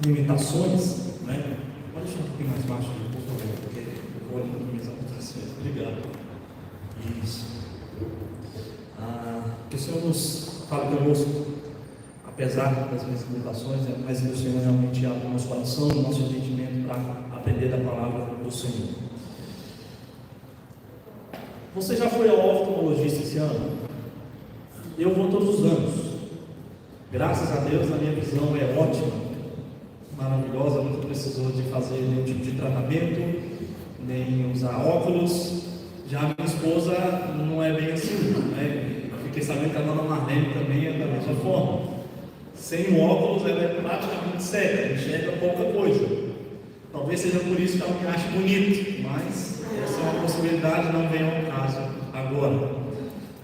limitações, né? Pode deixar um pouquinho mais baixo, por favor, porque eu vou minimizar o tracinho. Obrigado. Isso. Que o Senhor nos fale conosco, apesar das minhas limitações, mas que o Senhor realmente abra o nosso coração, o nosso entendimento para aprender da palavra do Senhor. Você já foi ao oftalmologista esse ano? Eu vou todos os anos. Graças a Deus a minha visão é ótima, maravilhosa, nunca precisou de fazer nenhum tipo de tratamento, nem usar óculos. Já a minha esposa não é bem assim, né? Eu fiquei sabendo que a dona Marlene também é da mesma forma. Sem o óculos ela é praticamente cega, enxerga pouca coisa. Talvez seja por isso que ela me ache bonito, mas essa é uma possibilidade, não vem ao caso agora.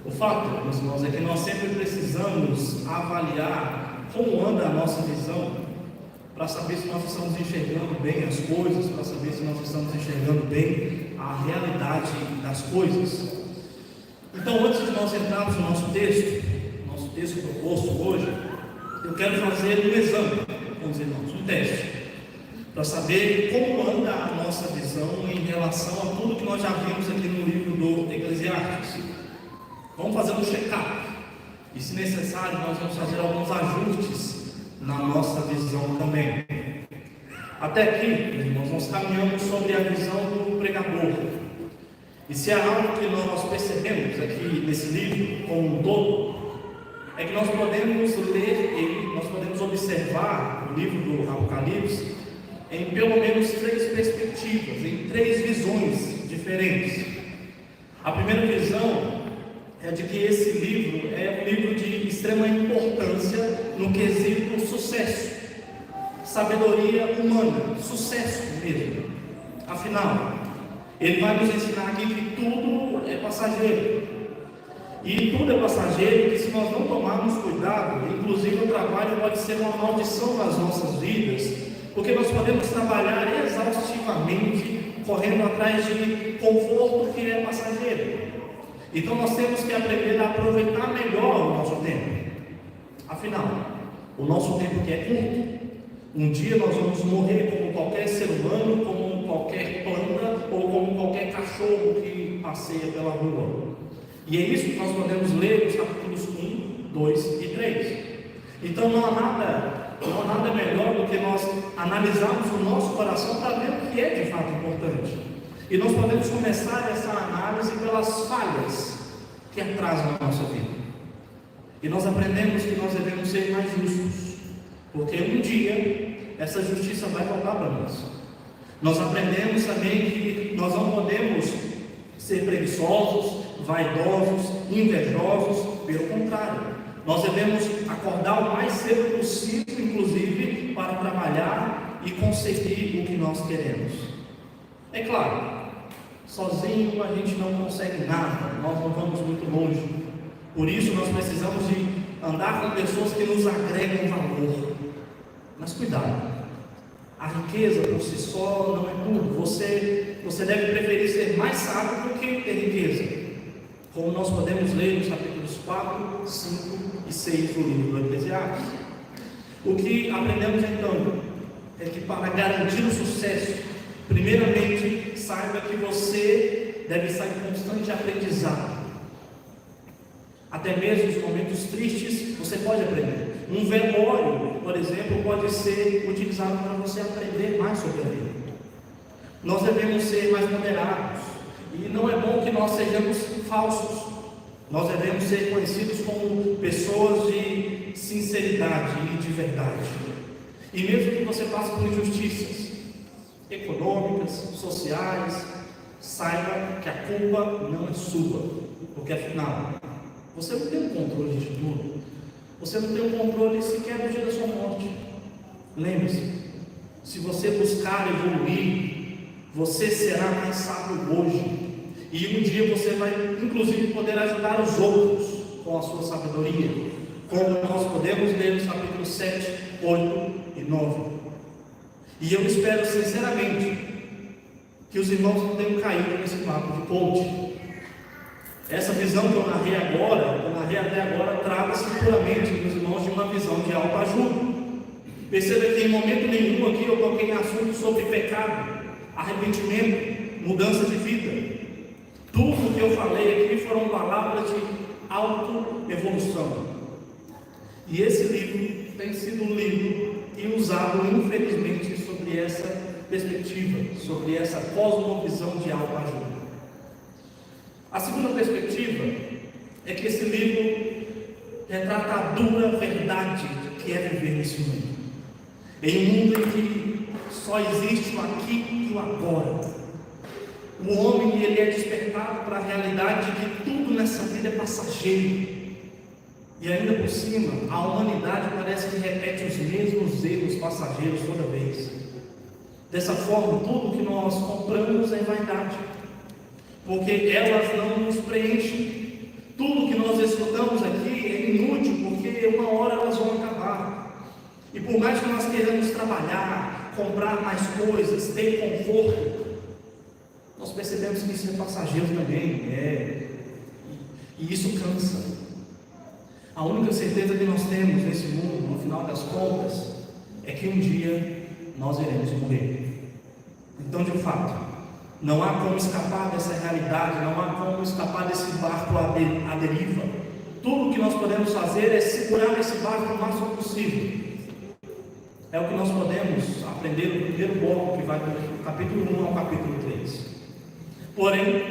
O fato, meus irmãos, é que nós sempre precisamos avaliar como anda a nossa visão, para saber se nós estamos enxergando bem as coisas, para saber se nós estamos enxergando bem a realidade das coisas. Então, antes de nós entrarmos no nosso texto proposto hoje, eu quero fazer um exame com os irmãos, um teste, para saber como anda a nossa visão em relação a tudo que nós já vimos aqui no livro do Eclesiastes. Vamos fazer um check-up, e se necessário nós vamos fazer alguns ajustes na nossa visão também. Até aqui, meus irmãos, nós caminhamos sobre a visão do pregador. E se há algo que nós percebemos aqui nesse livro como um todo, é que nós podemos ler ele, nós podemos observar o livro do Apocalipse em pelo menos 3 perspectivas, em 3 visões diferentes. A primeira visão é de que esse livro é um livro de extrema importância no quesito sucesso, sabedoria humana, sucesso mesmo. Afinal, ele vai nos ensinar aqui que tudo é passageiro. E tudo é passageiro, que se nós não tomarmos cuidado, inclusive o trabalho pode ser uma maldição nas nossas vidas, porque nós podemos trabalhar exaustivamente, correndo atrás de conforto que é passageiro. Então nós temos que aprender a aproveitar melhor o nosso tempo. Afinal, o nosso tempo que é curto, um dia nós vamos morrer como qualquer ser humano, como qualquer planta ou como qualquer cachorro que passeia pela rua. E é isso que nós podemos ler nos capítulos 1, 2 e 3. Então não há nada melhor do que nós analisarmos o nosso coração para ver o que é de fato importante. E nós podemos começar essa análise pelas falhas que atrasam a nossa vida. E nós aprendemos que nós devemos ser mais justos, porque um dia essa justiça vai voltar para nós. Nós aprendemos também que nós não podemos ser preguiçosos, vaidosos, invejosos, pelo contrário. Nós devemos acordar o mais cedo possível, inclusive, para trabalhar e conseguir o que nós queremos. É claro, sozinho a gente não consegue nada, nós não vamos muito longe. Por isso nós precisamos de andar com pessoas que nos agregam valor. Mas cuidado, a riqueza por si só não é tudo. Você deve preferir ser mais sábio do que ter riqueza, como nós podemos ler nos capítulos 4, 5 e 6 do livro do Eclesiastes. O que aprendemos então é que para garantir o sucesso, primeiramente, saiba que você deve estar em constante aprendizado. Até mesmo nos momentos tristes, você pode aprender. Um velório, por exemplo, pode ser utilizado para você aprender mais sobre a vida. Nós devemos ser mais moderados. E não é bom que nós sejamos falsos. Nós devemos ser conhecidos como pessoas de sinceridade e de verdade. E mesmo que você passe por injustiças econômicas, sociais, saiba que a culpa não é sua, porque afinal, você não tem o controle de tudo, você não tem o controle sequer do dia da sua morte. Lembre-se, se você buscar evoluir, você será mais sábio hoje, e um dia você vai inclusive poder ajudar os outros com a sua sabedoria, como nós podemos ler nos capítulos 7, 8 e 9. E eu espero sinceramente que os irmãos não tenham caído nesse papo de coach. Essa visão que eu narrei até agora, trata-se puramente, meus irmãos, de uma visão de autoajuda. Perceba que em momento nenhum aqui eu toquei em assuntos sobre pecado, arrependimento, mudança de vida. Tudo que eu falei aqui foram palavras de autoevolução. E esse livro tem sido lido e usado, infelizmente, sobre essa perspectiva, sobre essa cosmovisão de autoajuda. A segunda perspectiva é que esse livro retrata a dura verdade que é viver nesse mundo. Em um mundo em que só existe o aqui e o agora. O homem ele é despertado para a realidade de que tudo nessa vida é passageiro. E ainda por cima, a humanidade parece que repete os mesmos erros passageiros toda vez. Dessa forma, tudo que nós compramos é vaidade, porque elas não nos preenchem. Tudo que nós escutamos aqui é inútil, porque uma hora elas vão acabar. E por mais que nós queiramos trabalhar, comprar mais coisas, ter conforto, nós percebemos que isso é passageiro também, e isso cansa. A única certeza que nós temos nesse mundo, no final das contas, é que um dia nós iremos morrer. Então, de fato, não há como escapar dessa realidade, não há como escapar desse barco à deriva. Tudo que nós podemos fazer é segurar esse barco o máximo possível. É o que nós podemos aprender no primeiro bloco, que vai do capítulo 1 ao capítulo 3. Porém,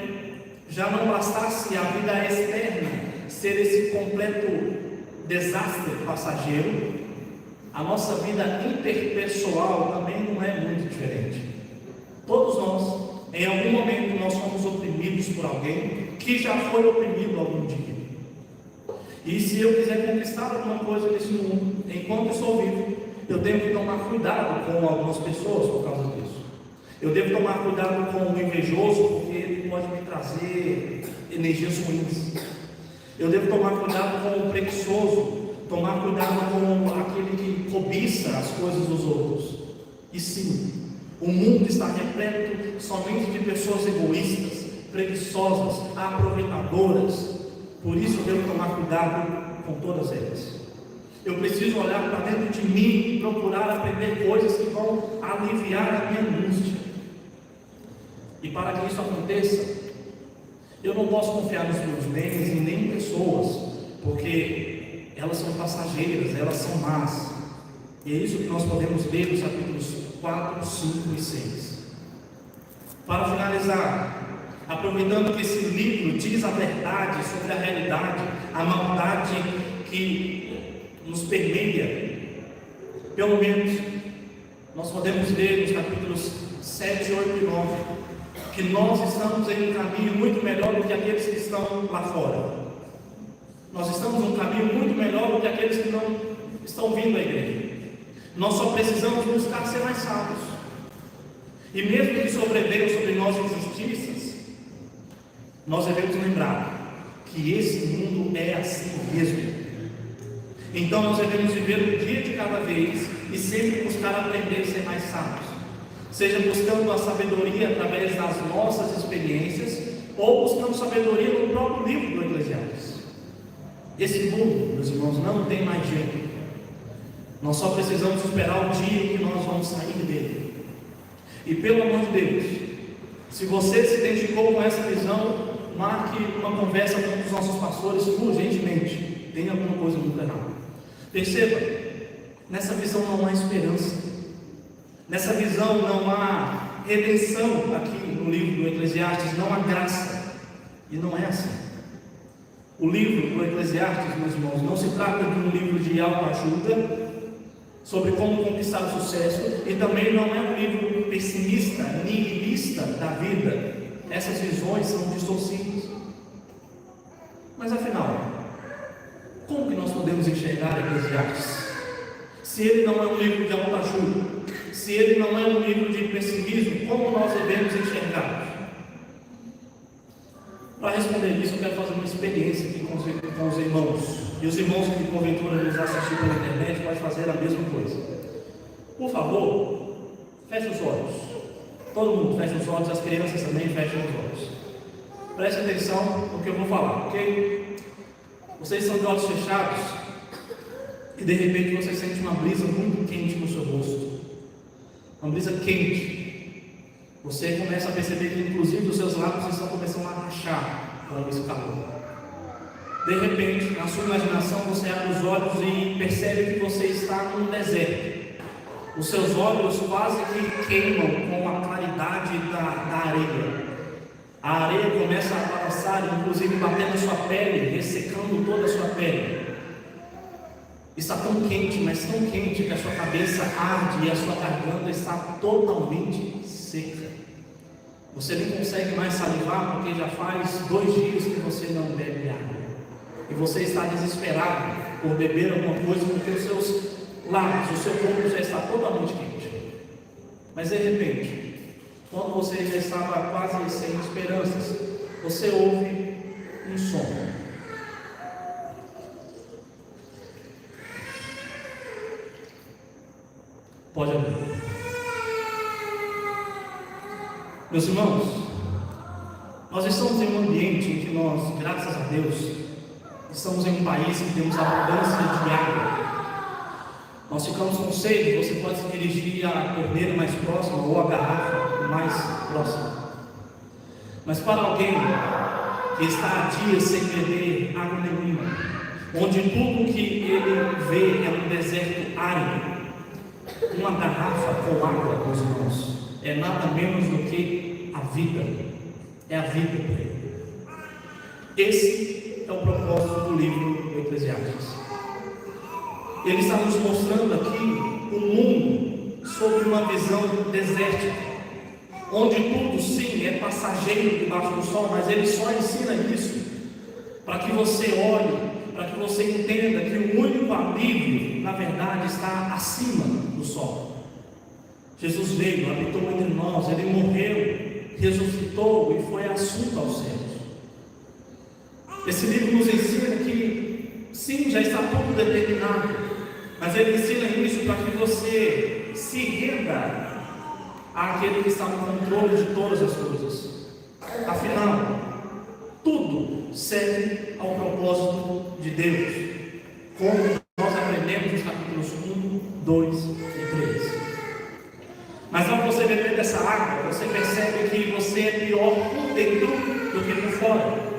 já não bastasse a vida externa ser esse completo desastre passageiro, a nossa vida interpessoal também não é muito diferente. Todos nós, em algum momento, nós somos oprimidos por alguém que já foi oprimido algum dia. E se eu quiser conquistar alguma coisa nesse mundo, enquanto eu sou vivo, eu tenho que tomar cuidado com algumas pessoas por causa disso. Eu devo tomar cuidado com o invejoso, porque ele pode me trazer energias ruins. Eu devo tomar cuidado com o preguiçoso, tomar cuidado com aquele que cobiça as coisas dos outros. E sim, o mundo está repleto somente de pessoas egoístas, preguiçosas, aproveitadoras. Por isso eu devo tomar cuidado com todas elas. Eu preciso olhar para dentro de mim e procurar aprender coisas que vão aliviar a minha angústia. E para que isso aconteça, eu não posso confiar nos meus bens e nem em pessoas, porque elas são passageiras, elas são más. E é isso que nós podemos ler nos capítulos 4, 5 e 6. Para finalizar, aproveitando que esse livro diz a verdade sobre a realidade, a maldade que nos permeia, pelo menos nós podemos ler nos capítulos 7, 8 e 9, que nós estamos em um caminho muito melhor do que aqueles que estão lá fora. Nós estamos em um caminho muito melhor do que aqueles que não estão vindo à igreja. Nós só precisamos buscar ser mais sábios. E mesmo que sobrevenham sobre nós injustiças, nós devemos lembrar que esse mundo é assim mesmo. Então nós devemos viver um dia de cada vez e sempre buscar aprender a ser mais sábios. Seja buscando a sabedoria através das nossas experiências, ou buscando sabedoria no próprio livro do Eclesiastes. Esse mundo, meus irmãos, não tem mais jeito. Nós só precisamos esperar o dia em que nós vamos sair dele. E pelo amor de Deus, se você se identificou com essa visão, marque uma conversa com um dos nossos pastores urgentemente. Tem alguma coisa muito errada. Perceba, nessa visão não há esperança. Nessa visão não há redenção aqui no livro do Eclesiastes, não há graça. E não é assim. O livro do Eclesiastes, meus irmãos, não se trata de um livro de autoajuda sobre como conquistar o sucesso, e também não é um livro pessimista, nihilista da vida. Essas visões são distorcidas. Mas afinal, como que nós podemos enxergar Eclesiastes? Se ele não é um livro de autoajuda, se ele não é um livro de pessimismo, como nós devemos enxergar? Para responder isso, eu quero fazer uma experiência aqui com os irmãos. E os irmãos que porventura nos assistem pela internet podem fazer a mesma coisa. Por favor, feche os olhos. Todo mundo fecha os olhos, as crianças também fecham os olhos. Preste atenção no que eu vou falar, ok? Vocês são de olhos fechados. e de repente você sente uma brisa muito quente no seu rosto, uma brisa quente. Você começa a perceber que inclusive os seus lábios estão começando a rachar com esse calor. De repente, na sua imaginação, você abre os olhos e percebe que você está num deserto. Os seus olhos quase que queimam com a claridade da areia. A areia começa a balançar, inclusive batendo na sua pele, ressecando toda a sua pele. Está tão quente, mas tão quente, que a sua cabeça arde e a sua garganta está totalmente seca. Você nem consegue mais salivar, porque já faz 2 dias que você não bebe água. E você está desesperado por beber alguma coisa, porque os seus lábios, o seu corpo já está totalmente quente. Mas de repente, quando você já estava quase sem esperanças, você ouve um som. Pode abrir. Meus irmãos, nós estamos em um ambiente em que nós, graças a Deus, estamos em um país que temos abundância de água. Nós ficamos com sede, você pode se dirigir à torneira mais próxima ou à garrafa mais próxima. Mas para alguém que está há dias sem beber água nenhuma, onde tudo que ele vê é um deserto árido, uma garrafa com água, meus irmãos, é nada menos do que a vida. É a vida para ele. Esse é o propósito do livro do Eclesiastes. Ele está nos mostrando aqui um mundo sob uma visão desértica, onde tudo sim é passageiro debaixo do sol, mas ele só ensina isso para que você olhe, para que você entenda que o único alívio, na verdade, está acima do sol. Jesus veio, habitou entre nós, ele morreu, ressuscitou e foi assunto aos céus. Esse livro nos ensina que sim, já está tudo determinado, mas ele ensina isso para que você se renda àquele que está no controle de todas as coisas. Afinal, tudo serve ao propósito de Deus, como nós aprendemos nos capítulos 1, 2 e 3. Mas ao você beber dessa água, você percebe que você é pior por dentro do que por fora.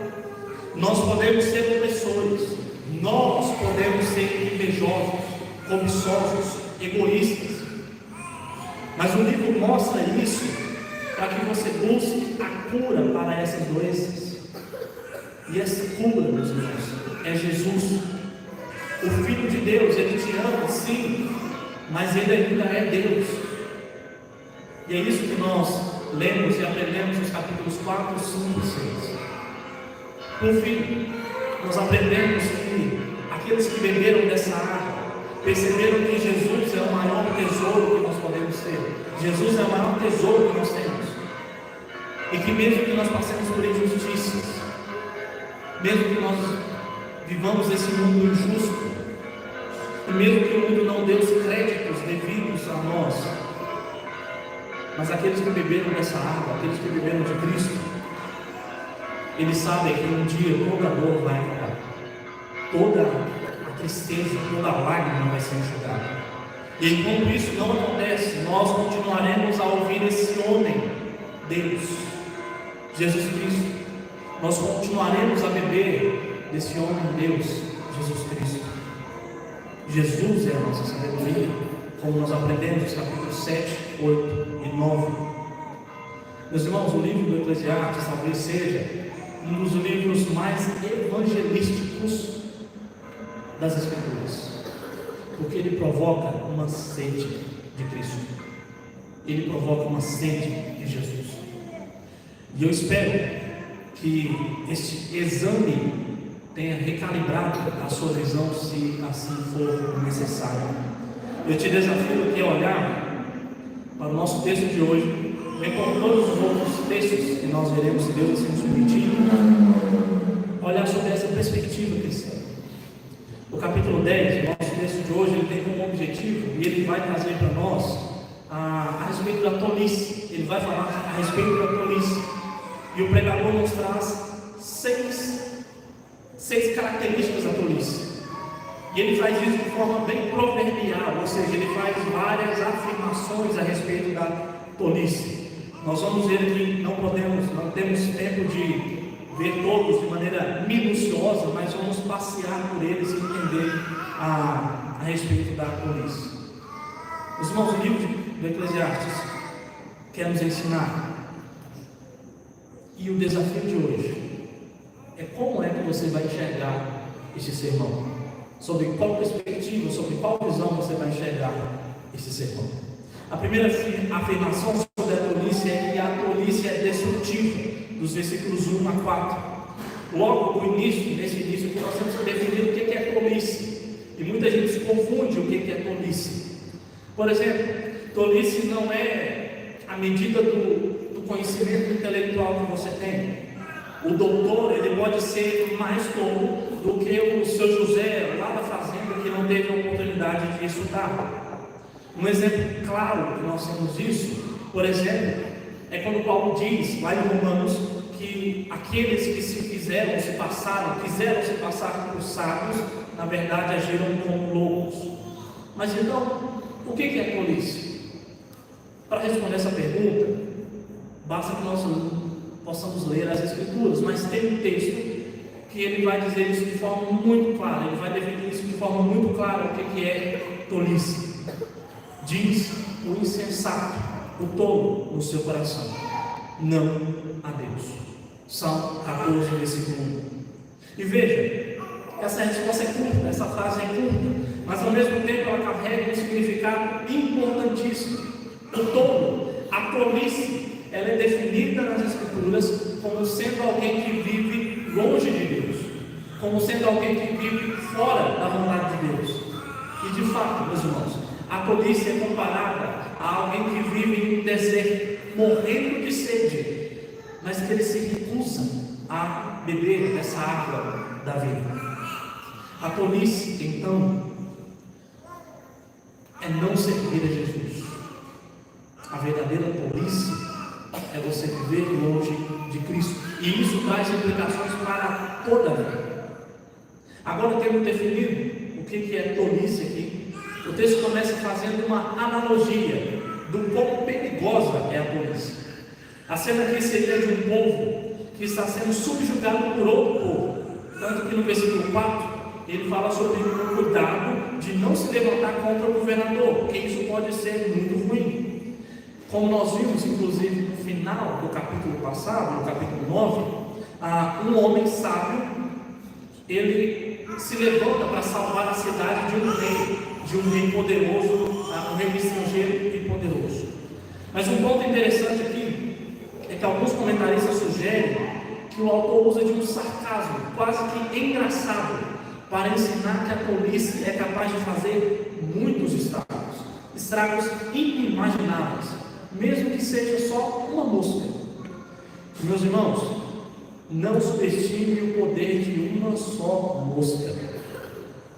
Nós podemos ser opressores, nós podemos ser invejosos, cobiçosos, egoístas. Mas o livro mostra isso para que você busque a cura para essas doenças. E essa cura, meus irmãos, é Jesus, o Filho de Deus. Ele te ama, sim, mas ele ainda é Deus. E é isso que nós lemos e aprendemos nos capítulos 4, 5 e 6. Por fim, nós aprendemos que aqueles que beberam dessa água perceberam que Jesus é o maior tesouro que nós podemos ter. Jesus é o maior tesouro que nós temos. E que mesmo que nós passemos por injustiças, mesmo que nós vivamos esse mundo injusto, e mesmo que o mundo não dê os créditos devidos a nós, mas aqueles que beberam dessa água, aqueles que beberam de Cristo, eles sabem que um dia toda a dor vai acabar, toda a tristeza, toda a lágrima vai ser enxugada. E enquanto isso não acontece, nós continuaremos a ouvir esse homem, Deus, Jesus Cristo. Nós continuaremos a beber desse homem, Deus, Jesus Cristo. Jesus é a nossa sabedoria, como nós aprendemos nos capítulos 7, 8 e 9. Meus irmãos, o livro do Eclesiastes talvez seja um dos livros mais evangelísticos das Escrituras, porque ele provoca uma sede de Cristo, ele provoca uma sede de Jesus. E eu espero que este exame tenha recalibrado a sua visão, se assim for necessário. Eu te desafio aqui a olhar para o nosso texto de hoje, bem como todos os outros textos que nós veremos, se Deus assim nos permitir, olhar sobre essa perspectiva cristã. O capítulo 10, nosso texto de hoje, ele tem como objetivo, e ele vai trazer para nós a respeito da tolice. Ele vai falar a respeito da tolice. E o pregador nos traz seis características da tolice. E ele faz isso de forma bem proverbial, ou seja, ele faz várias afirmações a respeito da tolice. Nós vamos ver que não temos tempo de ver todos de maneira minuciosa, mas vamos passear por eles e entender a respeito da tolice. Os irmãos, o livro do Eclesiastes quer nos ensinar, e o desafio de hoje é como é que você vai enxergar este sermão. Sobre qual perspectiva, sobre qual visão você vai enxergar esse sermão. A primeira afirmação sobre a tolice é que a tolice é destrutiva, dos versículos 1 a 4. Logo nesse início aqui nós temos que definir o que é tolice. E muita gente se confunde o que é tolice. Por exemplo, tolice não é a medida do conhecimento intelectual que você tem. O doutor, ele pode ser mais tolo do que o seu José, lá da fazenda, que não teve a oportunidade de estudar. Um exemplo claro que nós temos isso, por exemplo, é quando Paulo diz, lá em Romanos, que aqueles que quiseram se passar por sábios, na verdade agiram como loucos. Mas então, o que é tolice? Para responder essa pergunta, basta que nós possamos ler as Escrituras, mas tem um texto que ele vai dizer isso de forma muito clara, ele vai definir isso de forma muito clara, o que é tolice. Diz o insensato, o tolo no seu coração, não a Deus. Salmo 14, versículo 1. E veja, essa resposta é curta, essa frase é curta, mas ao mesmo tempo ela carrega um significado importantíssimo. O tolo, a tolice, ela é definida nas Escrituras como sendo alguém que vive longe de Deus, como sendo alguém que vive fora da vontade de Deus. E de fato, meus irmãos, a tolice é comparada a alguém que vive em um deserto, morrendo de sede, mas que ele se recusa a beber essa água da vida. A tolice, então, é não servir a Jesus. A verdadeira tolice é você viver longe de Cristo, e isso traz implicações para toda a vida. Agora, temos definido o que é tolice aqui. O texto começa fazendo uma analogia do quão perigosa é a tolice. A cena aqui seria de um povo que está sendo subjugado por outro povo, tanto que no versículo 4 ele fala sobre o cuidado de não se levantar contra o governador, porque isso pode ser muito ruim. Como nós vimos, inclusive, no final do capítulo passado, no capítulo 9, um homem sábio, ele se levanta para salvar a cidade de um rei poderoso, um rei estrangeiro e poderoso. Mas um ponto interessante aqui é que alguns comentaristas sugerem que o autor usa de um sarcasmo quase que engraçado para ensinar que a tolice é capaz de fazer muitos estragos inimagináveis, mesmo que seja só uma mosca. Meus irmãos, não subestime o poder de uma só mosca.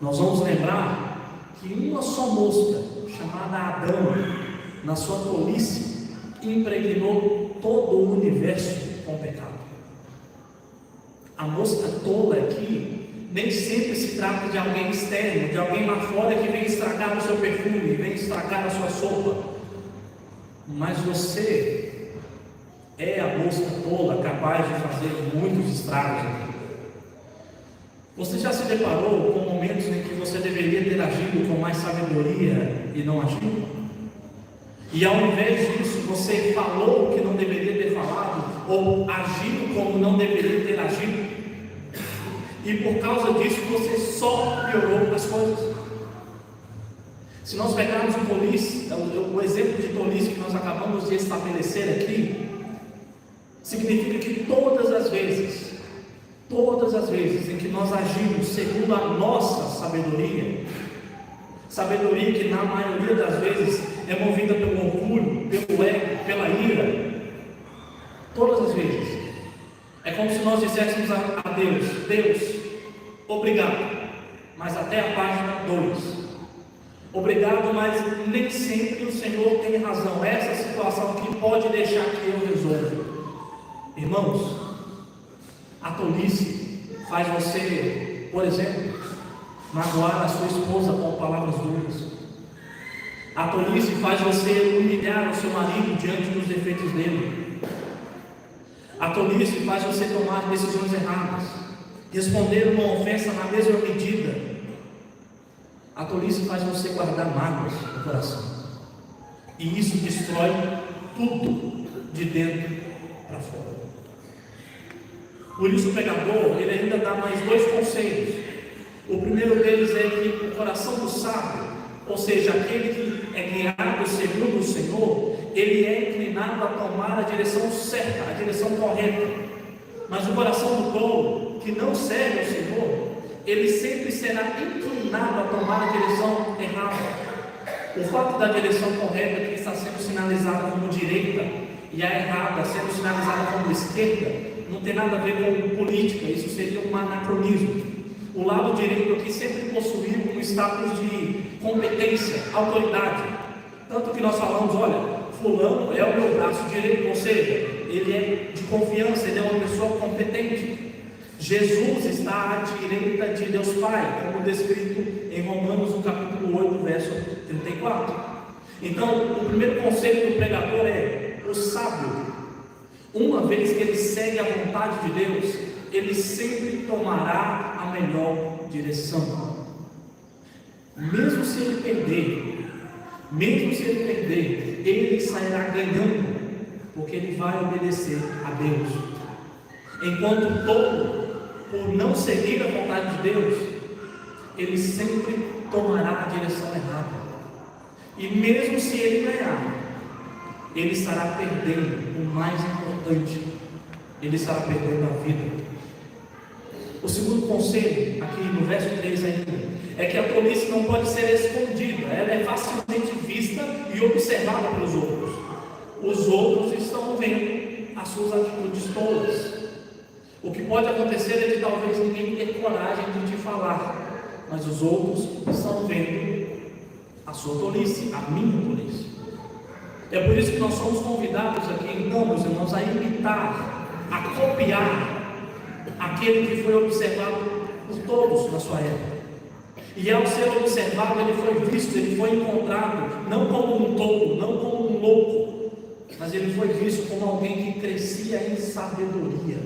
Nós vamos lembrar que uma só mosca, chamada Adão, na sua tolice, impregnou todo o universo com pecado. A mosca tola aqui nem sempre se trata de alguém externo, de alguém lá fora que vem estragar o seu perfume, vem estragar a sua sopa. Mas você é a mosca tola capaz de fazer muitos estragos aqui. Você já se deparou com momentos em que você deveria ter agido com mais sabedoria e não agiu? E ao invés disso, você falou o que não deveria ter falado, ou agiu como não deveria ter agido? E por causa disso, você só piorou as coisas. Se nós pegarmos o exemplo de tolice que nós acabamos de estabelecer aqui, significa que todas as vezes em que nós agimos segundo a nossa sabedoria que na maioria das vezes é movida pelo orgulho, pelo ego, pela ira, todas as vezes, é como se nós disséssemos a Deus, obrigado, mas até a página 2. Obrigado, mas nem sempre o Senhor tem razão. Essa situação aqui pode deixar que eu resolva. Irmãos, a tolice faz você, por exemplo, magoar a sua esposa com palavras duras. A tolice faz você humilhar o seu marido diante dos defeitos dele. A tolice faz você tomar decisões erradas, responder uma ofensa na mesma medida. A tolice faz você guardar mágoas no coração. E isso destrói tudo de dentro para fora. Por isso o pregador, ele ainda dá mais 2 conselhos. O primeiro deles é que o coração do sábio, ou seja, aquele que é guiado segundo o Senhor, ele é inclinado a tomar a direção certa, a direção correta. Mas o coração do tolo, que não serve ao Senhor, ele sempre será inclinado a tomar a direção errada. O fato da direção correta que está sendo sinalizada como direita e a errada sendo sinalizada como esquerda, não tem nada a ver com política, isso seria um anacronismo. O lado direito aqui sempre possuiu um status de competência, autoridade. Tanto que nós falamos, olha, fulano é o meu braço direito, ou seja, ele é de confiança, ele é uma pessoa competente. Jesus está à direita de Deus Pai, como descrito em Romanos, no capítulo 8, verso 34. Então, o primeiro conselho do pregador é: o sábio, uma vez que ele segue a vontade de Deus, ele sempre tomará a melhor direção. Mesmo se ele perder, ele sairá ganhando, porque ele vai obedecer a Deus. Enquanto o tolo, por não seguir a vontade de Deus, ele sempre tomará a direção errada. E mesmo se ele ganhar, ele estará perdendo o mais importante, ele estará perdendo a vida. O segundo conselho, aqui no verso 3 ainda, é que a tolice não pode ser escondida, ela é facilmente vista e observada pelos outros. Os outros estão vendo as suas atitudes tolas. O que pode acontecer é de talvez ninguém ter coragem de te falar, mas os outros estão vendo a sua tolice, a minha tolice. É por isso que nós somos convidados aqui, então, meus irmãos, a imitar, a copiar aquele que foi observado por todos na sua época. E ao ser observado, ele foi visto, ele foi encontrado, não como um tolo, não como um louco, mas ele foi visto como alguém que crescia em sabedoria.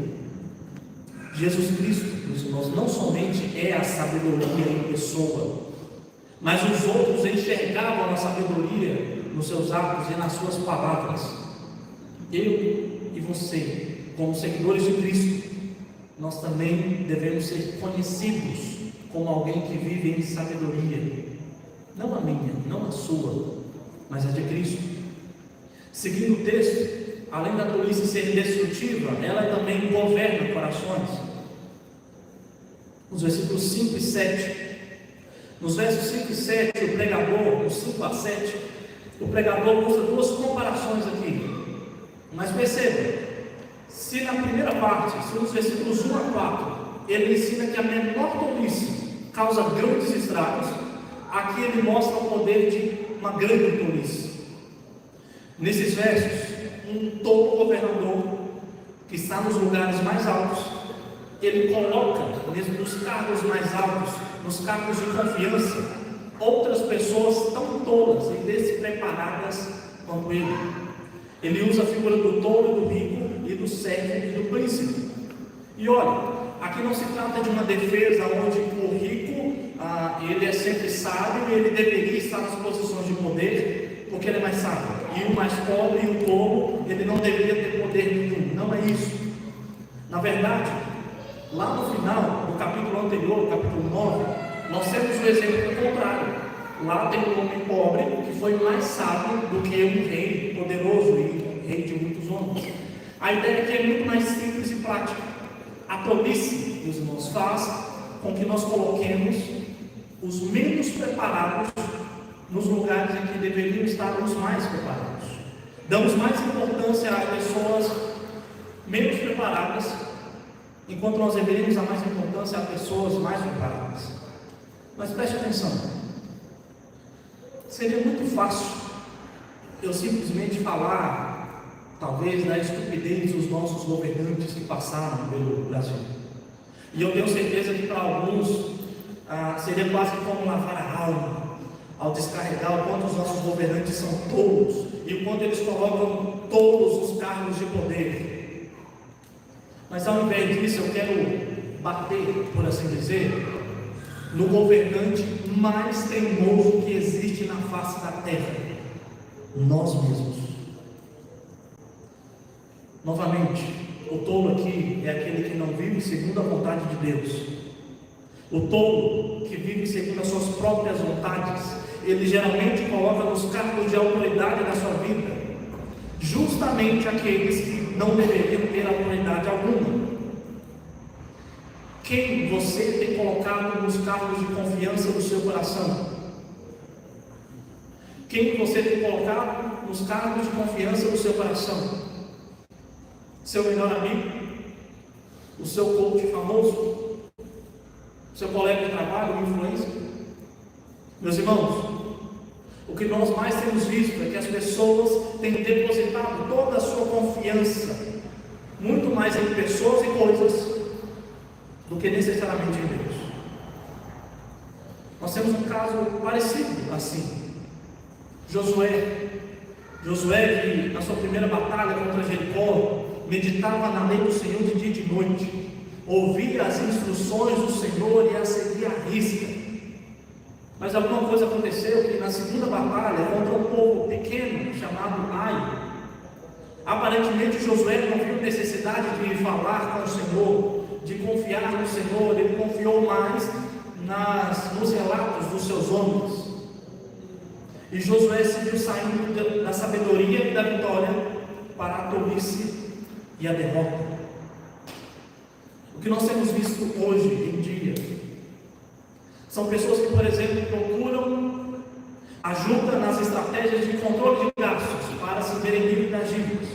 Jesus Cristo, meus irmãos, não somente é a sabedoria em pessoa, mas os outros enxergavam a sabedoria nos seus atos e nas suas palavras. Eu e você, como seguidores de Cristo, nós também devemos ser conhecidos como alguém que vive em sabedoria, não a minha, não a sua, mas a de Cristo. Seguindo o texto, além da tolice ser destrutiva, ela também governa corações. Nos versículos 5 e 7, nos versos 5 e 7, o pregador, nos 5 a 7, o pregador usa 2 comparações aqui. Mas perceba, se na primeira parte, se nos versículos 1 a 4, ele ensina que a menor tolice causa grandes estragos, aqui ele mostra o poder de uma grande tolice. Nesses versos, um tolo governador que está nos lugares mais altos, ele coloca mesmo nos cargos mais altos, nos cargos de confiança, outras pessoas tão tolas e despreparadas quanto ele. Ele usa a figura do tolo e do rico, e do servo e do príncipe. E olha, aqui não se trata de uma defesa onde o rico ele é sempre sábio e ele deveria estar nas posições de poder porque ele é mais sábio, e o mais pobre e o tolo ele não deveria ter poder nenhum. Não é isso. Na verdade, lá no final, no capítulo anterior, capítulo 9, nós temos o exemplo contrário. Lá tem um homem pobre que foi mais sábio do que um rei poderoso e rei de muitos homens. A ideia aqui é muito mais simples e prática. A tolice, meus irmãos, faz com que nós coloquemos os menos preparados nos lugares em que deveriam estar os mais preparados. Damos mais importância a pessoas menos preparadas, enquanto nós deveríamos dar mais importância a pessoas mais preparadas. Mas preste atenção, seria muito fácil eu simplesmente falar, talvez, da estupidez dos nossos governantes que passaram pelo Brasil. E eu tenho certeza que para alguns seria quase como lavar a alma, ao descarregar o quanto os nossos governantes são tolos, e o quanto eles colocam tolos os cargos de poder. Mas ao invés disso, eu quero bater, por assim dizer, no governante mais teimoso que existe na face da terra: nós mesmos. Novamente, o tolo aqui é aquele que não vive segundo a vontade de Deus. O tolo que vive segundo as suas próprias vontades, ele geralmente coloca nos cargos de autoridade na sua vida justamente aqueles que não deveriam ter autoridade alguma. Quem você tem colocado nos cargos de confiança do seu coração? Quem você tem colocado nos cargos de confiança do seu coração? Seu melhor amigo? O seu coach famoso? Seu colega de trabalho, o influencer? Meus irmãos, o que nós mais temos visto é que as pessoas têm depositado toda a sua confiança muito mais em pessoas e coisas do que necessariamente em Deus. Nós temos um caso parecido assim. Josué, que na sua primeira batalha contra Jericó, meditava na lei do Senhor de dia e de noite, ouvia as instruções do Senhor e as seguia à risca. Mas alguma coisa aconteceu que na segunda batalha, contra um povo pequeno chamado Ai, aparentemente Josué não viu necessidade de falar com o Senhor, de confiar no Senhor. Ele confiou mais nos relatos dos seus homens. E Josué se viu saindo da sabedoria e da vitória para a tolice e a derrota. O que nós temos visto hoje em dia são pessoas que, por exemplo, procuram ajuda nas estratégias de controle de gastos para se verem livres das dívidas.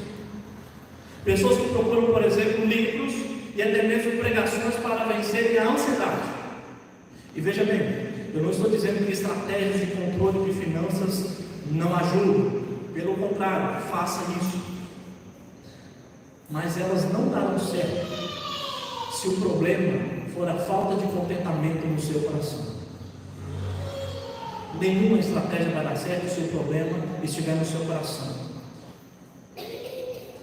Pessoas que procuram, por exemplo, livros e até mesmo pregações para vencerem a ansiedade. E veja bem, eu não estou dizendo que estratégias de controle de finanças não ajudam. Pelo contrário, faça isso. Mas elas não darão certo se o problema for a falta de contentamento no seu coração. Nenhuma estratégia vai dar certo se o problema estiver no seu coração.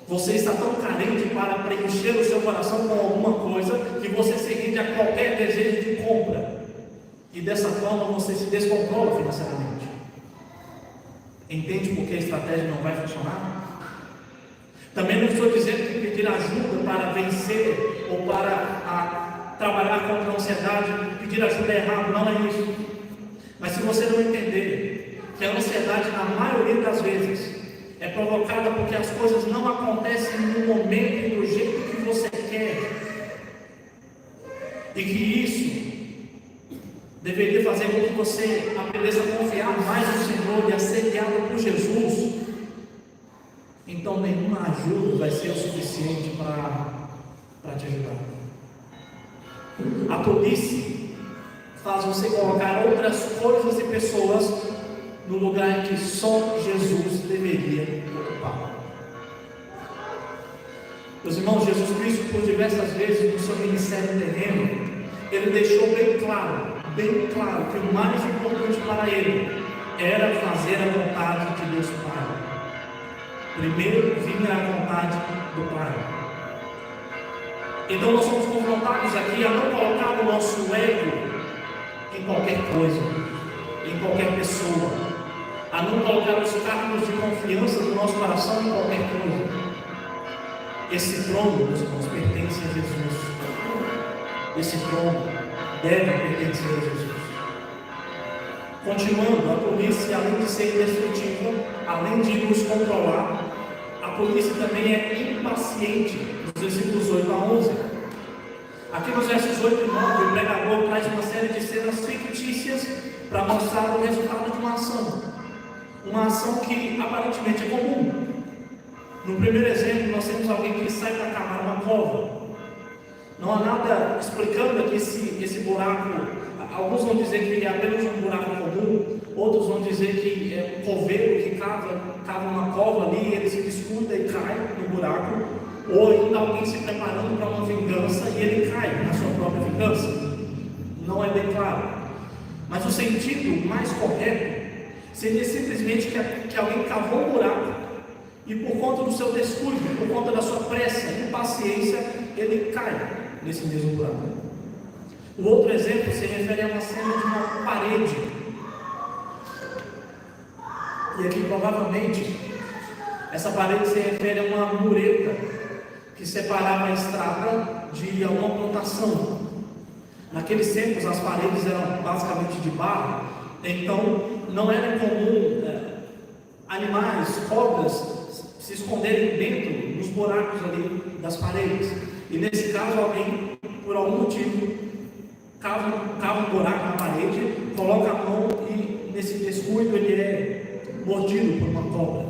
Você está tão carente para preencher o seu coração com alguma coisa que você se rende a qualquer desejo de compra. E dessa forma você se descontrola financeiramente. Entende por que a estratégia não vai funcionar? Também não estou dizendo que pedir ajuda para vencer ou para trabalhar contra a ansiedade, pedir ajuda é errado, não é isso. Mas se você não entender que a ansiedade, na maioria das vezes, é provocada porque as coisas não acontecem no momento e do jeito que você quer, e que isso deveria fazer com que você aprendesse a confiar mais no Senhor e a ser guiado por Jesus, então nenhuma ajuda vai ser o suficiente para te ajudar. A tolice faz você colocar outras coisas e pessoas no lugar que só Jesus deveria ocupar. Meus irmãos, Jesus Cristo, por diversas vezes no seu ministério terreno, ele deixou bem claro que o mais importante para ele era fazer a vontade de Deus Pai. Primeiro vinha a vontade do Pai. Então nós somos confrontados aqui a não colocar o nosso ego em qualquer coisa, em qualquer pessoa, a não colocar os cargos de confiança do nosso coração em qualquer coisa. Esse trono, meus irmãos, pertence a Jesus. Esse trono deve pertencer a Jesus. Continuando, a polícia, além de ser indestrutível, além de nos controlar, a polícia também é impaciente, nos versículos 8 a 11. Aqui nos versos 8 e 9, o pregador traz uma série de cenas fictícias para mostrar o resultado de uma ação que aparentemente é comum. No primeiro exemplo, nós temos alguém que sai para cavar uma cova. Não há nada explicando aqui esse buraco. Alguns vão dizer que é apenas um buraco comum, outros vão dizer que é um coveiro que cava uma cova ali, ele se descuida e cai no buraco, ou ainda alguém se preparando para uma vingança e ele cai na sua própria vingança. Não é bem claro. Mas o sentido mais correto seria simplesmente que alguém cavou um buraco e por conta do seu descuido, por conta da sua pressa, impaciência, ele cai nesse mesmo buraco. O outro exemplo se refere a uma cena de uma parede. E aqui provavelmente essa parede se refere a uma mureta que separava a estrada de alguma plantação. Naqueles tempos as paredes eram basicamente de barro, então não era comum animais, cobras, se esconderem dentro dos buracos ali das paredes. E nesse caso alguém, por algum motivo, cava um buraco na parede, coloca a mão e nesse descuido ele é mordido por uma cobra.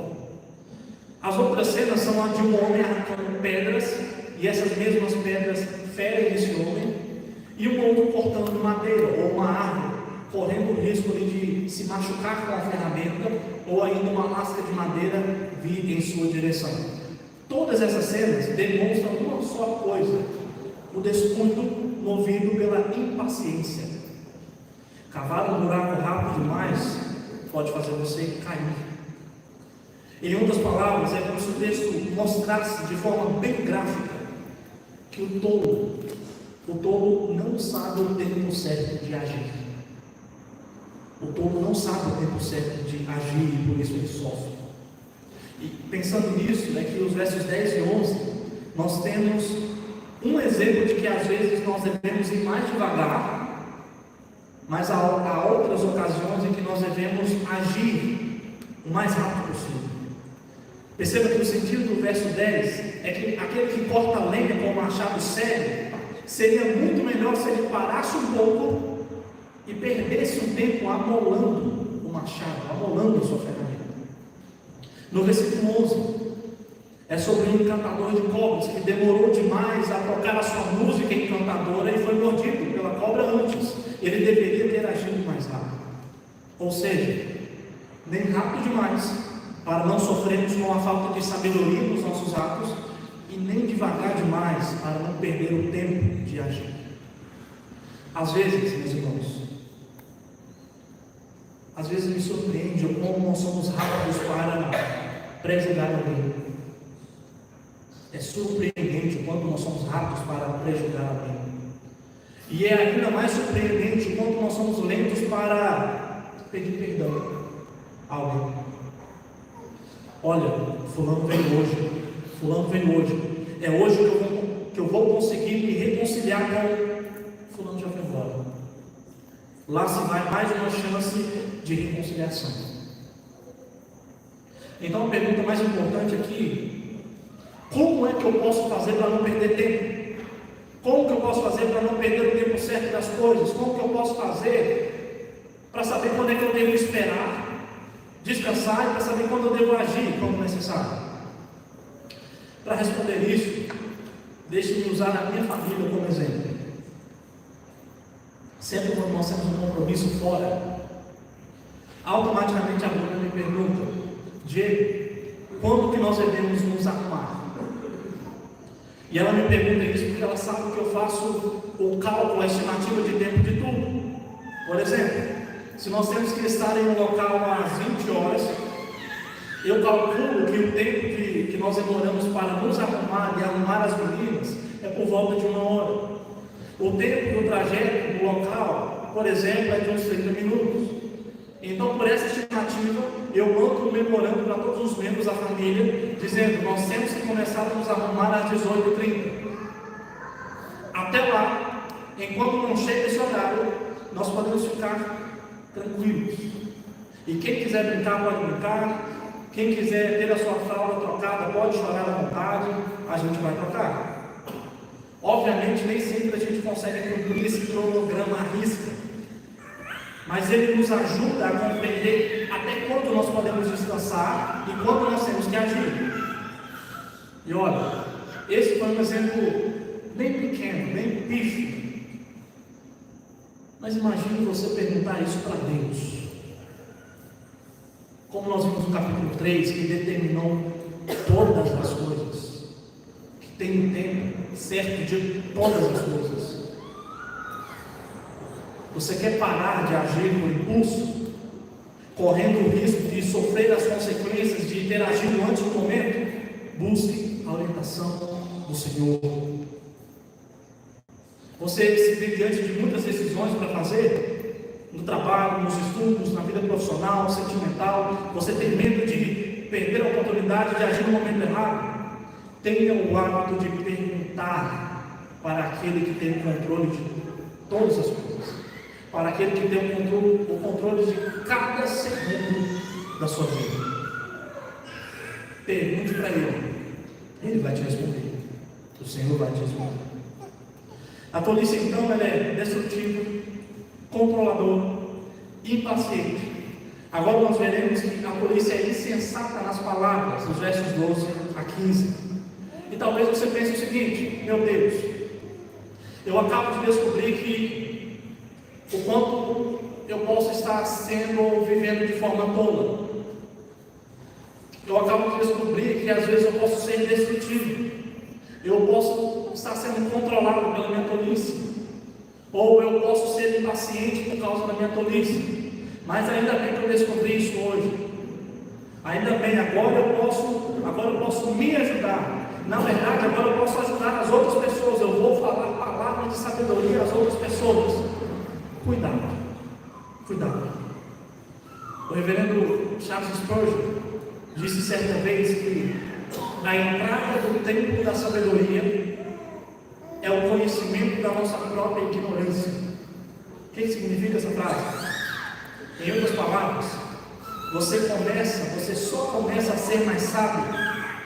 As outras cenas são a de um homem arrancando pedras, e essas mesmas pedras ferem esse homem, e um outro cortando madeira ou uma árvore, correndo o risco de se machucar com a ferramenta, ou ainda uma lasca de madeira vir em sua direção. Todas essas cenas demonstram uma só coisa: o descuido movido pela impaciência. Cavar um buraco rápido demais pode fazer você cair. Em outras palavras, é como se o texto mostrasse de forma bem gráfica que o tolo não sabe o tempo certo de agir. O tolo não sabe o tempo certo de agir e por isso ele sofre. E pensando nisso, aqui os versos 10 e 11, nós temos um exemplo de que às vezes nós devemos ir mais devagar, mas há outras ocasiões em que nós devemos agir o mais rápido possível. Perceba que o sentido do verso 10 é que aquele que corta a lenha com o machado cego, seria muito melhor se ele parasse um pouco e perdesse um tempo amolando o machado, amolando a sua ferramenta. No versículo 11, é sobre um encantador de cobras que demorou demais a tocar a sua música encantadora e foi mordido pela cobra antes. Ele deveria ter agido mais rápido. Ou seja, nem rápido demais para não sofrermos com a falta de sabedoria nos nossos atos, e nem devagar demais para não perder o tempo de agir. Às vezes, meus irmãos, às vezes me surpreende como nós somos rápidos para prejulgar alguém. É surpreendente o quanto nós somos rápidos para prejulgar alguém. E é ainda mais surpreendente o quanto nós somos lentos para pedir perdão a alguém. Olha, fulano veio hoje. É hoje que eu vou conseguir me reconciliar com fulano, já foi embora. Lá se vai mais uma chance de reconciliação. Então a pergunta mais importante aqui: como é que eu posso fazer para não perder tempo? Como que eu posso fazer para não perder o tempo certo das coisas? Como que eu posso fazer para saber quando é que eu devo esperar, descansar, e para saber quando eu devo agir como necessário? Para responder isso, deixe-me usar a minha família como exemplo. Sempre quando nós temos um compromisso fora, automaticamente a Bruna me pergunta: Diego, quando que nós devemos nos arrumar? E ela me pergunta isso porque ela sabe que eu faço o cálculo, a estimativa de tempo de tudo. Por exemplo, se nós temos que estar em um local às 20 horas, eu calculo que o tempo que nós demoramos para nos arrumar e arrumar as meninas é por volta de 1 hora. O tempo do trajeto do local, por exemplo, é de uns 30 minutos. Então, por essa estimativa, eu mando um memorando para todos os membros da família, dizendo: nós temos que começar a nos arrumar às 18h30. Até lá, enquanto não chega esse horário, nós podemos ficar tranquilos. E quem quiser brincar, pode brincar. Quem quiser ter a sua fralda trocada, pode chorar à vontade, a gente vai trocar. Obviamente, nem sempre a gente consegue cumprir esse cronograma à risca, mas ele nos ajuda a compreender até quando nós podemos descansar e quando nós temos que agir. E olha, esse foi um exemplo bem pequeno, bem pífio, mas imagine você perguntar isso para Deus. Como nós vimos no capítulo 3, que determinou todas as coisas, que tem um tempo certo de todas as coisas. Você quer parar de agir por impulso, correndo o risco de sofrer as consequências de ter agido antes do momento? Busque a orientação do Senhor. Você se vê diante de muitas decisões para fazer, no trabalho, nos estudos, na vida profissional, sentimental. Você tem medo de perder a oportunidade de agir no momento errado? Tenha o hábito de perguntar para aquele que tem o controle de todas as coisas, para aquele que tem o controle de cada segundo da sua vida. Pergunte para ele vai te responder. O Senhor vai te responder. A tolice, então, ela é destrutiva, controladora, impaciente. Agora nós veremos que a tolice é insensata nas palavras, nos versos 12 a 15. E talvez você pense o seguinte: meu Deus, eu acabo de descobrir que o quanto eu posso estar sendo ou vivendo de forma tola. Eu acabo de descobrir que às vezes eu posso ser destrutivo. Eu posso estar sendo controlado pela minha tolice, ou eu posso ser impaciente por causa da minha tolice. Mas ainda bem que eu descobri isso hoje. Ainda bem, agora eu posso me ajudar. Na verdade, agora eu posso ajudar as outras pessoas. Eu vou falar palavras de sabedoria às outras pessoas. Cuidado. O reverendo Charles Spurgeon disse certa vez que a entrada do templo da sabedoria é o conhecimento da nossa própria ignorância. O que significa essa frase? Em outras palavras, você só começa a ser mais sábio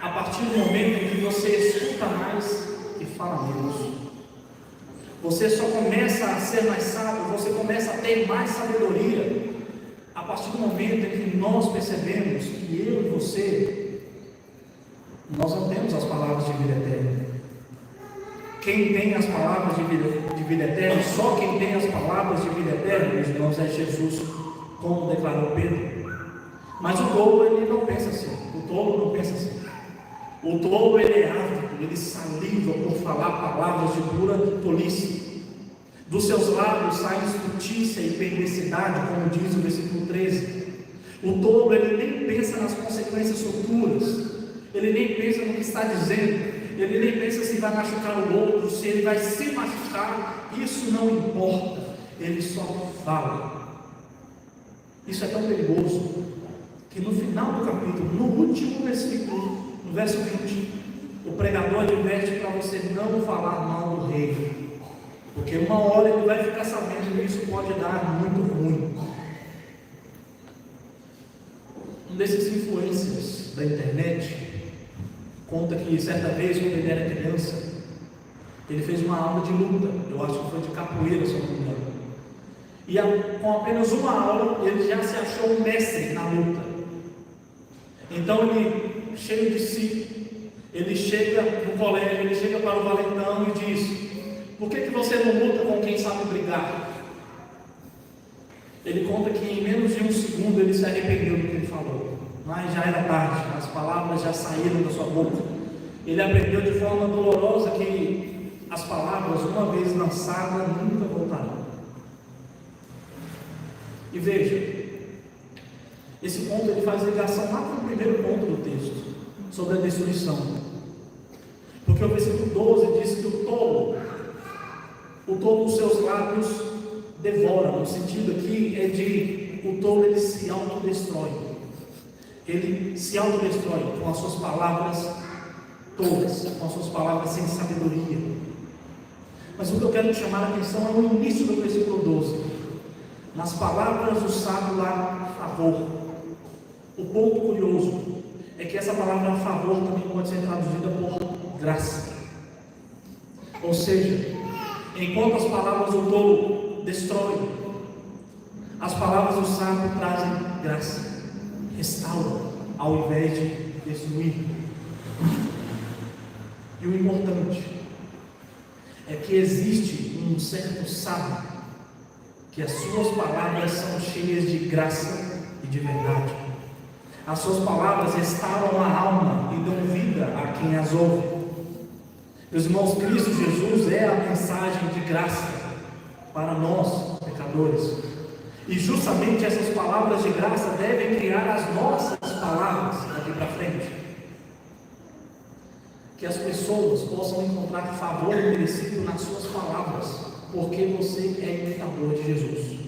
a partir do momento em que você escuta mais e fala menos. Você só começa a ser mais sábio, você começa a ter mais sabedoria a partir do momento em que nós percebemos que eu e você, nós não temos as palavras de vida eterna. Quem tem as palavras de vida eterna, só quem tem as palavras de vida eterna, meus irmãos, é Jesus, como declarou Pedro. Mas o tolo, ele não pensa assim. O tolo ele é ávido, ele saliva por falar palavras de pura tolice. Dos seus lábios sai estultícia e perversidade, como diz o versículo 13. O tolo, ele nem pensa nas consequências futuras. Ele nem pensa no que está dizendo. Ele nem pensa se vai machucar o outro, se ele vai se machucar. Isso não importa. Ele só fala. Isso é tão perigoso que no final do capítulo, no último versículo, no verso 20, o pregador adverte para você não falar mal do rei, porque uma hora ele vai ficar sabendo que isso pode dar muito ruim. Um desses influencers da internet conta que certa vez, quando ele era criança, ele fez uma aula de luta. Eu acho que foi de capoeira, se eu não me engano. E com apenas uma aula, ele já se achou um mestre na luta. Então ele, cheio de si, ele chega no colégio, ele chega para o valentão e diz: por que você não luta com quem sabe brigar? Ele conta que em menos de um segundo ele se arrependeu do que ele falou. Mas já era tarde, as palavras já saíram da sua boca. Ele aprendeu de forma dolorosa que as palavras, uma vez lançadas, nunca voltarão. E veja, esse ponto ele faz ligação lá com o primeiro ponto do texto, sobre a destruição. Porque o versículo 12 diz que o tolo os seus lábios devora. No sentido aqui é de o tolo ele se autodestrói. Ele se autodestrói com as suas palavras tolas, com as suas palavras sem sabedoria. Mas o que eu quero te chamar a atenção é o início do versículo 12. Nas palavras do sábio lá, favor. O ponto curioso é que essa palavra favor também pode ser traduzida por graça. Ou seja, enquanto as palavras do tolo destroem, as palavras do sábio trazem graça. Restauram, ao invés de destruir. E o importante é que existe um certo sábio, que as suas palavras são cheias de graça e de verdade. As suas palavras restauram a alma e dão vida a quem as ouve. Meus irmãos, Cristo Jesus é a mensagem de graça para nós, pecadores. pecadores. E justamente essas palavras de graça devem criar as nossas palavras daqui para frente. Que as pessoas possam encontrar favor merecido nas suas palavras, porque você é imitador de Jesus.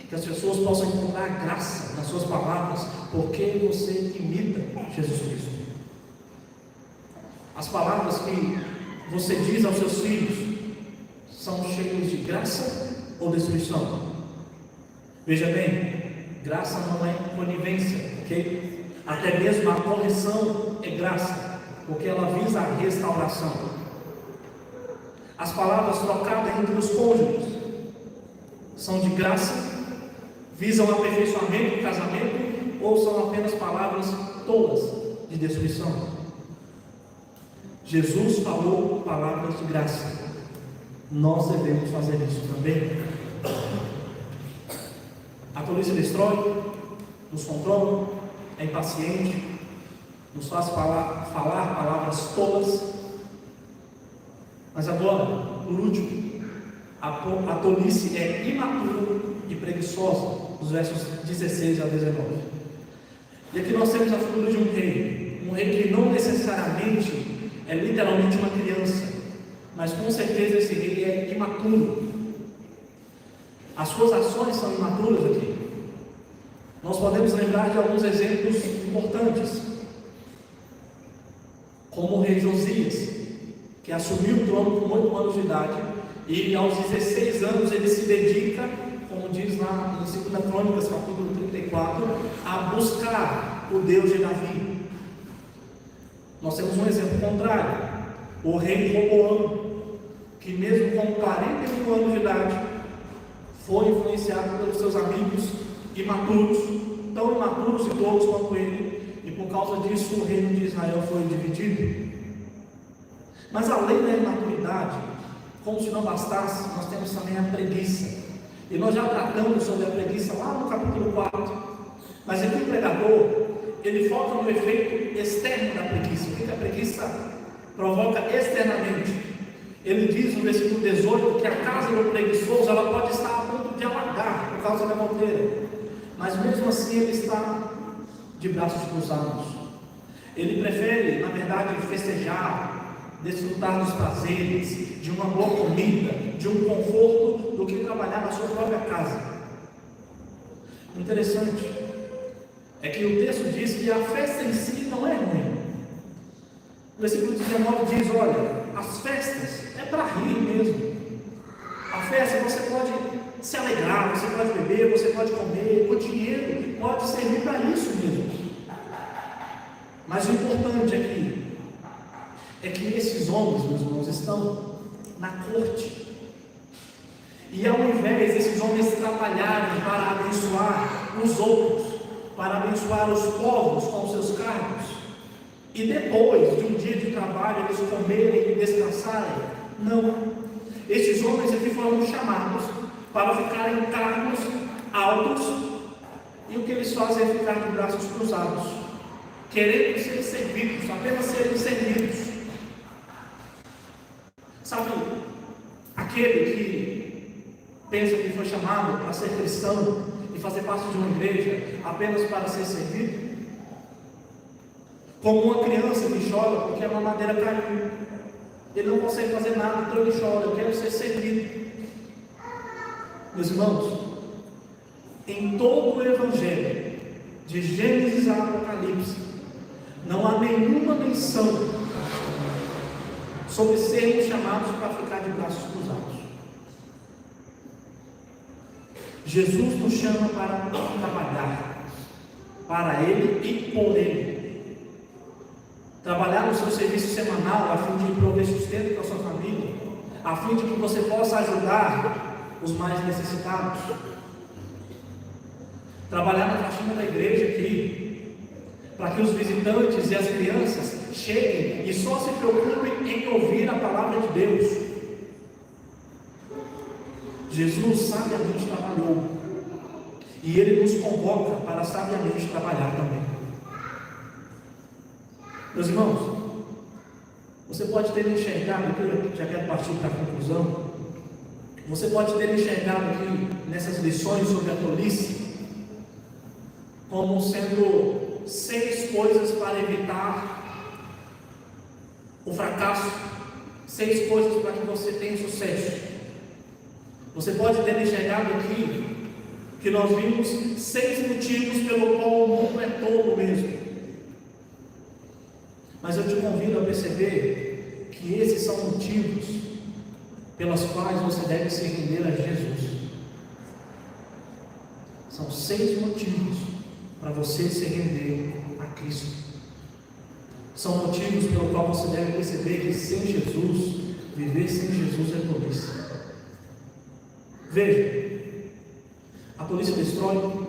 Que as pessoas possam encontrar graça nas suas palavras, porque você imita Jesus Cristo. As palavras que você diz aos seus filhos são cheias de graça ou destruição? Veja bem, graça não é conivência, ok? Até mesmo a correção é graça, porque ela visa a restauração. As palavras trocadas entre os cônjuges são de graça, visam o aperfeiçoamento do casamento, ou são apenas palavras tolas de destruição? Jesus falou palavras de graça. Nós devemos fazer isso também. A tolice destrói, nos controla, é impaciente, nos faz falar palavras tolas. Mas agora, por último, a tolice é imatura e preguiçosa, os versos 16 a 19. E aqui nós temos a figura de um rei que não necessariamente é literalmente uma criança, mas com certeza esse rei é imaturo. As suas ações são imaturas aqui. Nós podemos lembrar de alguns exemplos importantes, como o rei Josias, que assumiu o trono com 8 anos de idade, e aos 16 anos ele se dedica, como diz lá em 2 Crônicas, capítulo 34, a buscar o Deus de Davi. Nós temos um exemplo contrário, o rei Roboão, que mesmo com 41 anos de idade, foi influenciado pelos seus amigos imaturos, tão imaturos e tolos quanto ele, e por causa disso o reino de Israel foi dividido. Mas além da imaturidade, como se não bastasse, nós temos também a preguiça. E nós já tratamos sobre a preguiça lá no capítulo 4. Mas aqui o pregador, ele foca no efeito externo da preguiça. O que a preguiça provoca externamente? Ele diz no versículo 18 que a casa do preguiçoso ela pode estar a ponto de alagar por causa da monteira, mas mesmo assim ele está de braços cruzados. Ele prefere, na verdade, festejar, desfrutar dos prazeres, de uma boa comida, de um conforto, do que trabalhar na sua própria casa. O interessante é que o texto diz que a festa em si não é ruim. O versículo 19 diz: olha, as festas é para rir mesmo. A festa você pode se alegrar, você pode beber, você pode comer, o dinheiro pode servir para isso mesmo. Mas o importante aqui é que esses homens, meus irmãos, estão na corte. E ao invés desses homens trabalharem para abençoar os outros, para abençoar os povos com seus cargos, e depois de um dia de trabalho eles comerem e descansarem, não. Esses homens aqui foram chamados para ficarem em cargos altos, e o que eles fazem é ficar de braços cruzados, querendo ser servidos, apenas serem servidos. Sabe, aquele que pensa que foi chamado para ser cristão e fazer parte de uma igreja apenas para ser servido, como uma criança que chora porque a mamadeira caiu, ele não consegue fazer nada, então ele chora: eu quero ser servido. Meus irmãos, em todo o Evangelho, de Gênesis a Apocalipse, não há nenhuma menção sobre sermos chamados para ficar de braços cruzados. Jesus nos chama para trabalhar para Ele e por Ele. Trabalhar no seu serviço semanal a fim de prover sustento para a sua família, a fim de que você possa ajudar os mais necessitados. Trabalhar na faxina da igreja aqui, para que os visitantes e as crianças cheguem e só se preocupem em ouvir a palavra de Deus. Jesus sabiamente trabalhou, e Ele nos convoca para sabiamente trabalhar também. Meus irmãos, você pode ter enxergado, eu já quero partir para a conclusão, Você pode ter enxergado aqui nessas lições sobre a tolice como sendo 6 coisas para evitar o fracasso, 6 coisas para que você tenha sucesso. Você pode ter enxergado aqui que nós vimos 6 motivos pelo qual o mundo é tolo mesmo. Mas eu te convido a perceber que esses são motivos pelas quais você deve se render a Jesus. São 6 motivos para você se render a Cristo. São motivos pelo qual você deve perceber que sem Jesus, viver sem Jesus é tolice. Veja, a tolice destrói,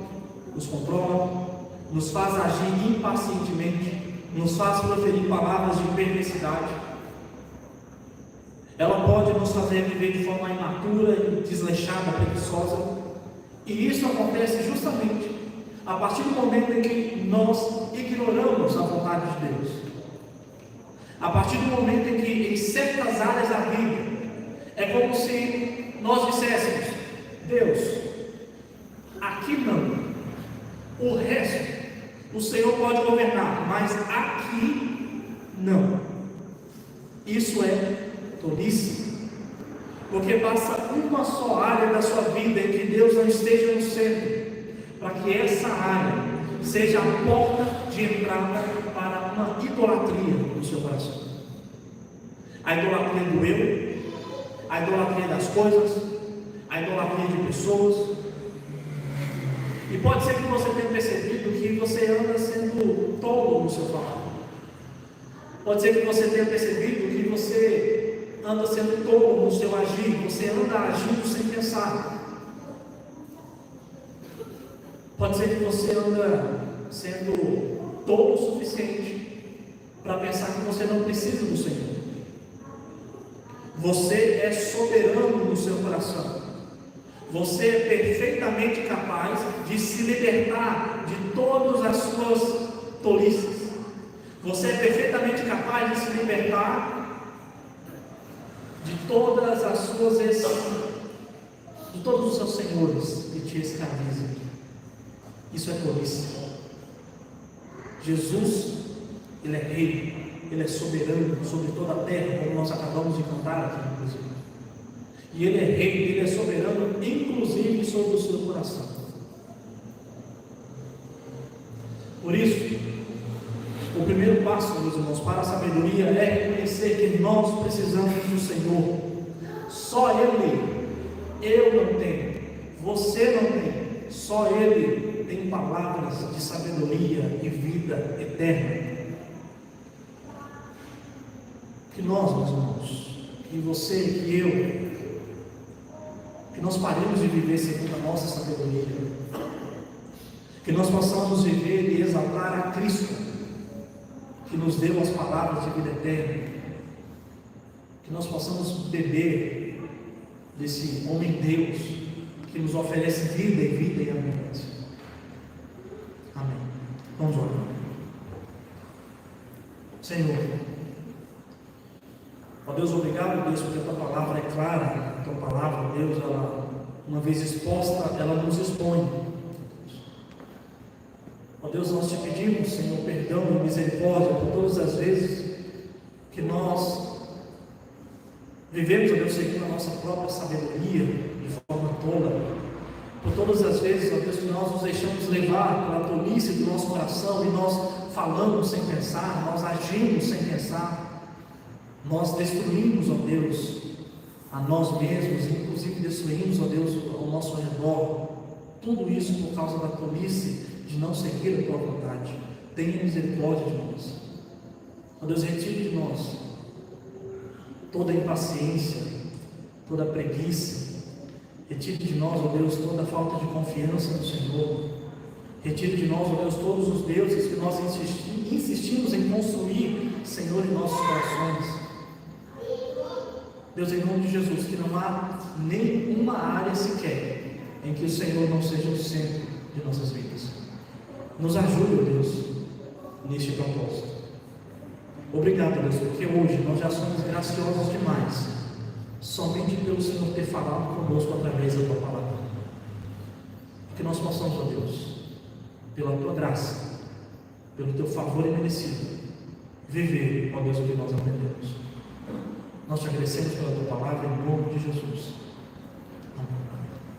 nos controla, nos faz agir impacientemente, nos faz proferir palavras de perversidade. Ela pode nos fazer viver de forma imatura, desleixada, preguiçosa. E isso acontece justamente a partir do momento em que nós ignoramos a vontade de Deus. A partir do momento em que, em certas áreas da vida, é como se nós disséssemos: Deus, aqui não. O resto, o Senhor pode governar, mas aqui não. Isso é tolice. Porque basta uma só área da sua vida em que Deus não esteja no centro, para que essa área seja a porta de entrada para uma idolatria no seu coração. A idolatria do eu, a idolatria das coisas, a idolatria de pessoas. E pode ser que você tenha percebido que você anda sendo tolo no seu falar. Pode ser que você tenha percebido que você anda sendo tolo no seu agir, você anda agindo sem pensar. Pode ser que você anda sendo tolo o suficiente para pensar que você não precisa do Senhor. Você é soberano no seu coração. Você é perfeitamente capaz de se libertar de todas as suas tolices. Você é perfeitamente capaz de se libertar de todas as suas de todos os seus senhores que te escravizam. Isso é tolice. Jesus, Ele é Rei, Ele é soberano sobre toda a terra, como nós acabamos de cantar aqui, inclusive. E Ele é Rei, Ele é soberano, inclusive sobre o seu coração. Por isso, o primeiro passo, meus irmãos, para a sabedoria é reconhecer que nós precisamos do Senhor. Só Ele, eu não tenho, você não tem, só Ele tem palavras de sabedoria e vida eterna. Que nós, meus irmãos, que você, que eu, que nós paremos de viver segundo a nossa sabedoria, que nós possamos viver e exaltar a Cristo, que nos deu as palavras de vida eterna, que nós possamos beber desse homem Deus, que nos oferece vida e vida em abundância. Amém. Vamos orar. Senhor, ó Deus, obrigado, Deus, porque a Tua palavra é clara. A Tua palavra, Deus, ela, uma vez exposta, ela nos expõe. Ó Deus, nós te pedimos, Senhor, perdão e misericórdia por todas as vezes que nós vivemos, ó Deus, segundo a nossa própria sabedoria, de forma tola. Por todas as vezes, ó Deus, que nós nos deixamos levar pela tolice do nosso coração e nós falamos sem pensar, nós agimos sem pensar, nós destruímos, ó Deus, a nós mesmos, inclusive destruímos, ó Deus, ao nosso redor. Tudo isso por causa da tolice de não seguir a Tua vontade. Tenha misericórdia de nós. Ó Deus, retire de nós toda a impaciência, toda a preguiça. Retire de nós, ó Deus, toda a falta de confiança no Senhor. Retire de nós, ó Deus, todos os deuses que nós insistimos em construir, Senhor, em nossos corações. Deus, em nome de Jesus, que não há nenhuma área sequer em que o Senhor não seja o centro de nossas vidas. Nos ajude, ó Deus, neste propósito. Obrigado, Deus, porque hoje nós já somos graciosos demais. somente pelo Senhor ter falado conosco através da tua palavra. Que nós possamos, ó Deus, pela tua graça, pelo teu favor imerecido, viver, ó Deus, o que nós aprendemos. Nós te agradecemos pela tua palavra em nome de Jesus.